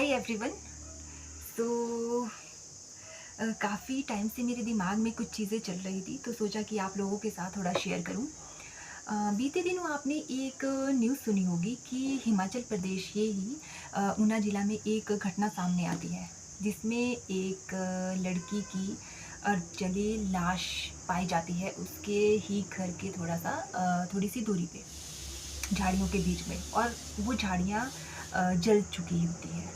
Hi everyone. सो काफ़ी time से मेरे दिमाग में कुछ चीज़ें चल रही थी, तो सोचा कि आप लोगों के साथ थोड़ा शेयर करूं। बीते दिनों आपने एक न्यूज़ सुनी होगी कि हिमाचल प्रदेश ये ही ऊना ज़िला में एक घटना सामने आती है, जिसमें एक लड़की की जली लाश पाई जाती है उसके ही घर के थोड़ी सी दूरी पे, झाड़ियों के बीच में, और वो झाड़ियाँ जल चुकी होती है।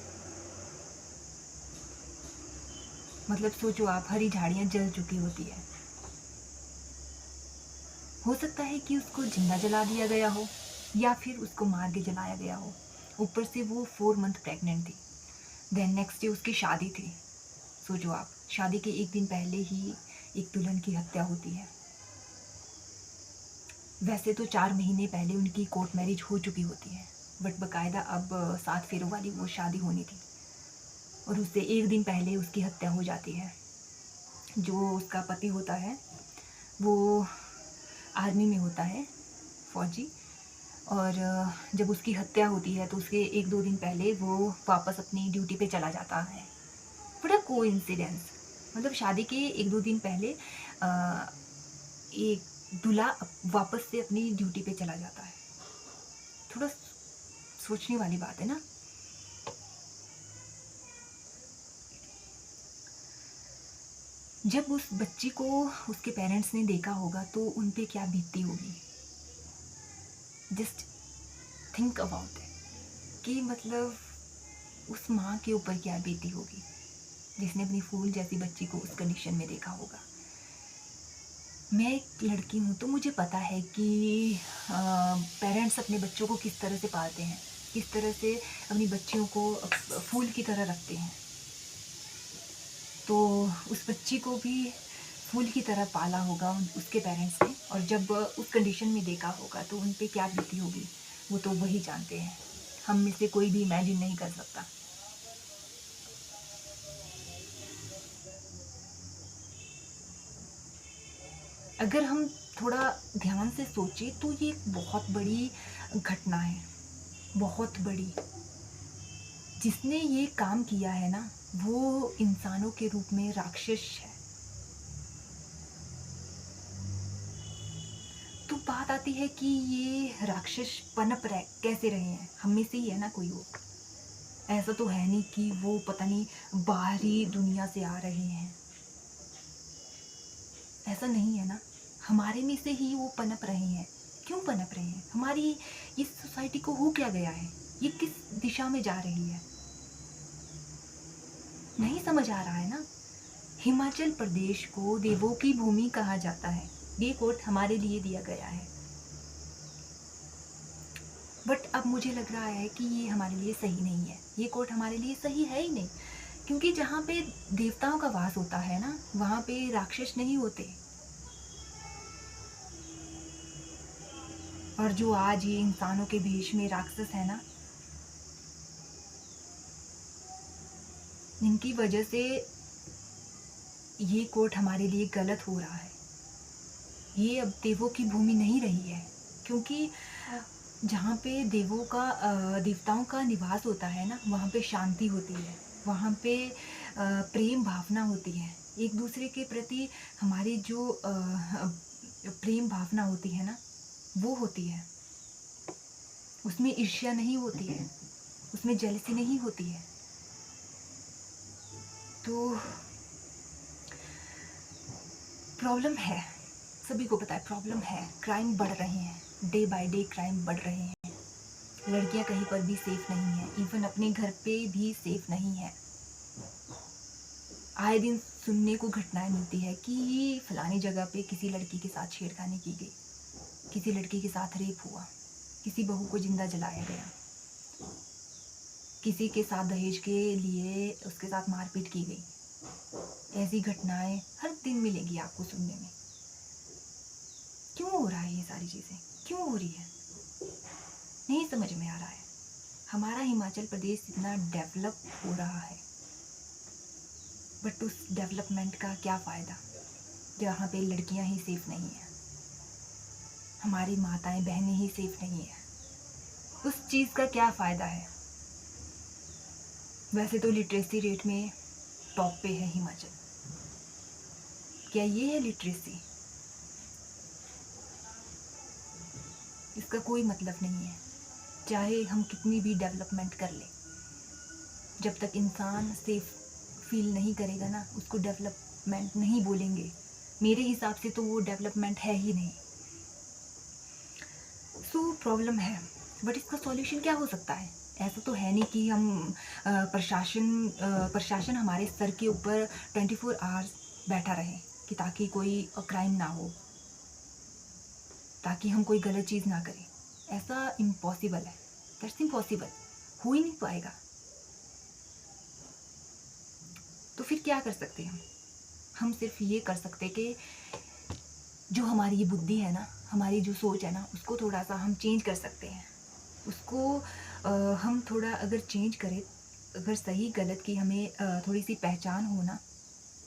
मतलब सोचो आप, हरी झाड़ियाँ जल चुकी होती है। हो सकता है कि उसको जिंदा जला दिया गया हो या फिर उसको मार के जलाया गया हो। ऊपर से वो 4 मंथ प्रेग्नेंट थी। देन नेक्स्ट डे उसकी शादी थी। सोचो आप, शादी के एक दिन पहले ही एक दुल्हन की हत्या होती है। वैसे तो 4 महीने पहले उनकी कोर्ट मैरिज हो चुकी होती है, बट बकायदा अब 7 फेरों वाली वो शादी होनी थी, और उससे एक दिन पहले उसकी हत्या हो जाती है। जो उसका पति होता है वो आर्मी में होता है, फौजी। और जब उसकी हत्या होती है तो उसके 1-2 दिन पहले वो वापस अपनी ड्यूटी पे चला जाता है। बड़ा कोइंसिडेंस। मतलब शादी के 1-2 दिन पहले एक दूल्हा वापस से अपनी ड्यूटी पे चला जाता है। थोड़ा सोचने वाली बात है ना। जब उस बच्ची को उसके पेरेंट्स ने देखा होगा तो उन पे क्या बीतती होगी। जस्ट थिंक अबाउट इट कि मतलब उस माँ के ऊपर क्या बीती होगी जिसने अपनी फूल जैसी बच्ची को उस कंडीशन में देखा होगा। मैं एक लड़की हूँ तो मुझे पता है कि पेरेंट्स अपने बच्चों को किस तरह से पालते हैं, किस तरह से अपनी बच्चियों को फूल की तरह रखते हैं। तो उस बच्ची को भी फूल की तरह पाला होगा उसके पेरेंट्स ने, और जब उस कंडीशन में देखा होगा तो उन पे क्या बीती होगी वो तो वही जानते हैं। हम में से कोई भी इमेजिन नहीं कर सकता। अगर हम थोड़ा ध्यान से सोचें तो ये एक बहुत बड़ी घटना है, बहुत बड़ी। जिसने ये काम किया है ना, वो इंसानों के रूप में राक्षस है। तो बात आती है कि ये राक्षस पनप रहे कैसे रहे हैं, हम में से ही है ना कोई वो। ऐसा तो है नहीं कि वो पता नहीं बाहरी दुनिया से आ रहे हैं, ऐसा नहीं है ना। हमारे में से ही वो पनप रहे हैं। क्यों पनप रहे हैं? हमारी इस सोसाइटी को हो क्या गया है, ये किस दिशा में जा रही है, नहीं समझ आ रहा है ना। हिमाचल प्रदेश को देवों की भूमि कहा जाता है, ये कोट हमारे लिए दिया गया है। बट अब मुझे लग रहा है कि ये हमारे लिए सही नहीं है, ये कोट हमारे लिए सही है ही नहीं। क्योंकि जहाँ पे देवताओं का वास होता है ना, वहाँ पे राक्षस नहीं होते। और जो आज ये इंसानों के भेष में राक्षस है ना, इनकी वजह से ये कोट हमारे लिए गलत हो रहा है। ये अब देवों की भूमि नहीं रही है, क्योंकि जहाँ पे देवताओं का निवास होता है ना, वहाँ पे शांति होती है, वहाँ पे प्रेम भावना होती है। एक दूसरे के प्रति हमारी जो प्रेम भावना होती है ना, वो होती है। उसमें ईर्ष्या नहीं होती है, उसमें जेलसी नहीं होती है। तो प्रॉब्लम है, सभी को पता है प्रॉब्लम है। क्राइम बढ़ रहे हैं, डे बाय डे क्राइम बढ़ रहे हैं। लड़कियां कहीं पर भी सेफ नहीं है, इवन अपने घर पे भी सेफ नहीं है। आए दिन सुनने को घटनाएं मिलती है कि फलानी जगह पे किसी लड़की के साथ छेड़खानी की गई, किसी लड़की के साथ रेप हुआ, किसी बहू को जिंदा जलाया गया, किसी के साथ दहेज के लिए उसके साथ मारपीट की गई। ऐसी घटनाएं हर दिन मिलेगी आपको सुनने में। क्यों हो रहा है ये सारी चीज़ें, क्यों हो रही है, नहीं समझ में आ रहा है। हमारा हिमाचल प्रदेश इतना डेवलप हो रहा है, बट उस डेवलपमेंट का क्या फ़ायदा जहाँ पे लड़कियाँ ही सेफ नहीं हैं, हमारी माताएं बहनें ही सेफ नहीं हैं। उस चीज़ का क्या फ़ायदा है। वैसे तो लिटरेसी रेट में टॉप पे है हिमाचल। क्या ये है लिटरेसी? इसका कोई मतलब नहीं है। चाहे हम कितनी भी डेवलपमेंट कर लें, जब तक इंसान सेफ फील नहीं करेगा ना, उसको डेवलपमेंट नहीं बोलेंगे। मेरे हिसाब से तो वो डेवलपमेंट है ही नहीं। सो प्रॉब्लम है, बट इसका सॉल्यूशन क्या हो सकता है? ऐसा तो है नहीं कि हम प्रशासन हमारे सर के ऊपर 24 आवर्स बैठा रहे कि ताकि कोई क्राइम ना हो, ताकि हम कोई गलत चीज़ ना करें। ऐसा इम्पॉसिबल है, दैट्स इम्पॉसिबल, हो ही नहीं पाएगा। तो फिर क्या कर सकते हैं हम सिर्फ ये कर सकते कि जो हमारी ये बुद्धि है ना, हमारी जो सोच है ना, उसको थोड़ा सा हम चेंज कर सकते हैं। उसको हम थोड़ा अगर चेंज करें, अगर सही गलत की हमें थोड़ी सी पहचान हो ना,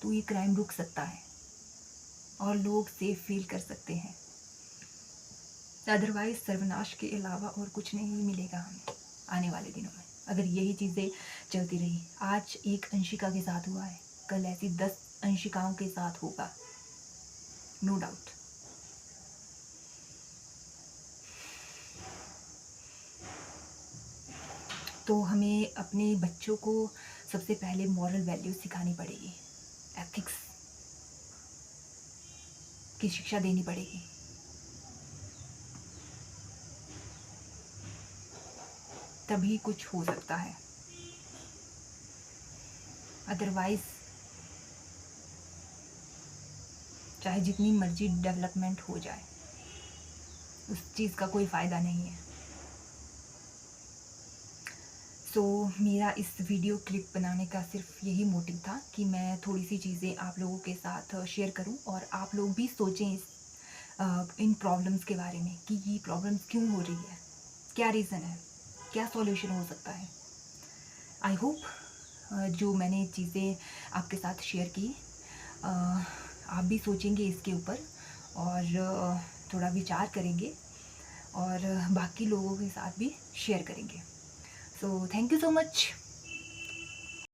तो ये क्राइम रुक सकता है और लोग सेफ फील कर सकते हैं। अदरवाइज़ सर्वनाश के अलावा और कुछ नहीं मिलेगा हमें आने वाले दिनों में, अगर यही चीज़ें चलती रही। आज एक अंशिका के साथ हुआ है, कल ऐसी 10 अंशिकाओं के साथ होगा, नो डाउट। तो हमें अपने बच्चों को सबसे पहले मॉरल वैल्यूज सिखानी पड़ेगी, एथिक्स की शिक्षा देनी पड़ेगी। तभी कुछ हो सकता है, अदरवाइज चाहे जितनी मर्जी डेवलपमेंट हो जाए, उस चीज़ का कोई फ़ायदा नहीं है। सो मेरा इस वीडियो क्लिप बनाने का सिर्फ यही मोटिव था कि मैं थोड़ी सी चीज़ें आप लोगों के साथ शेयर करूं और आप लोग भी सोचें इन प्रॉब्लम्स के बारे में कि ये प्रॉब्लम्स क्यों हो रही है, क्या रीज़न है, क्या सॉल्यूशन हो सकता है। आई होप जो मैंने चीज़ें आपके साथ शेयर की, आप भी सोचेंगे इसके ऊपर और थोड़ा विचार करेंगे और बाकी लोगों के साथ भी शेयर करेंगे। So thank you so much.